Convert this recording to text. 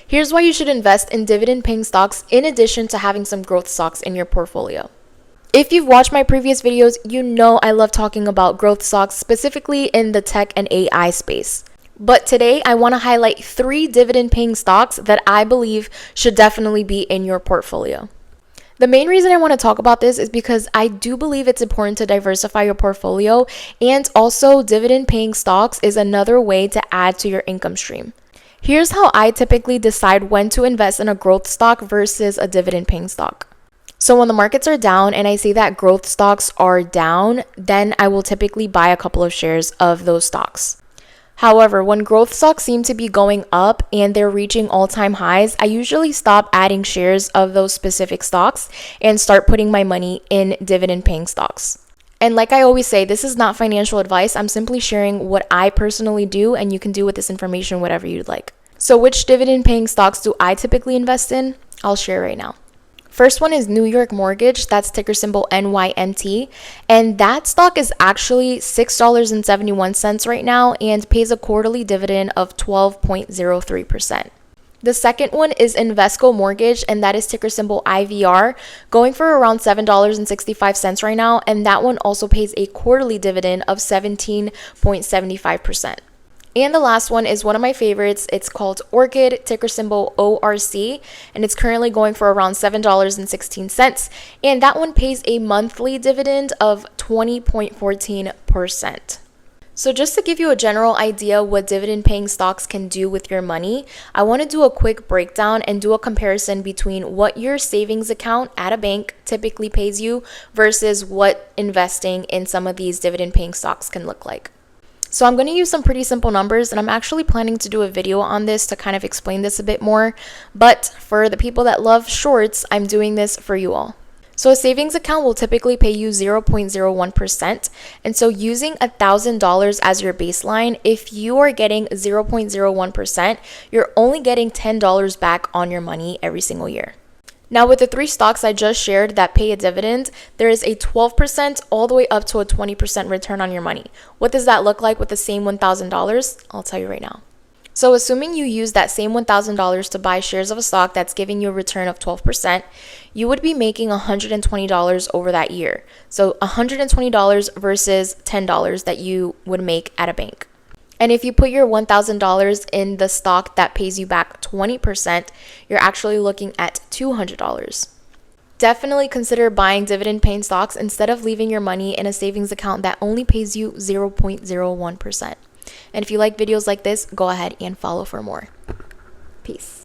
Here's why you should invest in dividend-paying stocks in addition to having some growth stocks in your portfolio. If you've watched my previous videos, you know I love talking about growth stocks, specifically in the tech and AI space. But today, I want to highlight 3 dividend-paying stocks that I believe should definitely be in your portfolio. The main reason I want to talk about this is because I do believe it's important to diversify your portfolio, and also dividend-paying stocks is another way to add to your income stream. Here's how I typically decide when to invest in a growth stock versus a dividend-paying stock. So when the markets are down and I see that growth stocks are down, then I will typically buy a couple of shares of those stocks. However, when growth stocks seem to be going up and they're reaching all-time highs, I usually stop adding shares of those specific stocks and start putting my money in dividend-paying stocks. And like I always say, this is not financial advice. I'm simply sharing what I personally do, and you can do with this information whatever you'd like. So which dividend-paying stocks do I typically invest in? I'll share right now. First one is New York Mortgage, that's ticker symbol NYMT, and that stock is actually $6.71 right now and pays a quarterly dividend of 12.03%. The second one is Invesco Mortgage, and that is ticker symbol IVR, going for around $7.65 right now, and that one also pays a quarterly dividend of 17.75%. And the last one is one of my favorites. It's called Orchid, ticker symbol ORC, and it's currently going for around $7.16. And that one pays a monthly dividend of 20.14%. So just to give you a general idea what dividend-paying stocks can do with your money, I want to do a quick breakdown and do a comparison between what your savings account at a bank typically pays you versus what investing in some of these dividend-paying stocks can look like. So I'm going to use some pretty simple numbers, and I'm actually planning to do a video on this to kind of explain this a bit more. But for the people that love shorts, I'm doing this for you all. So a savings account will typically pay you 0.01%. And so using $1,000 as your baseline, if you are getting 0.01%, you're only getting $10 back on your money every single year. Now with the 3 stocks I just shared that pay a dividend, there is a 12% all the way up to a 20% return on your money. What does that look like with the same $1,000? I'll tell you right now. So assuming you use that same $1,000 to buy shares of a stock that's giving you a return of 12%, you would be making $120 over that year. So $120 versus $10 that you would make at a bank. And if you put your $1,000 in the stock that pays you back 20%, you're actually looking at $200. Definitely consider buying dividend-paying stocks instead of leaving your money in a savings account that only pays you 0.01%. And if you like videos like this, go ahead and follow for more. Peace.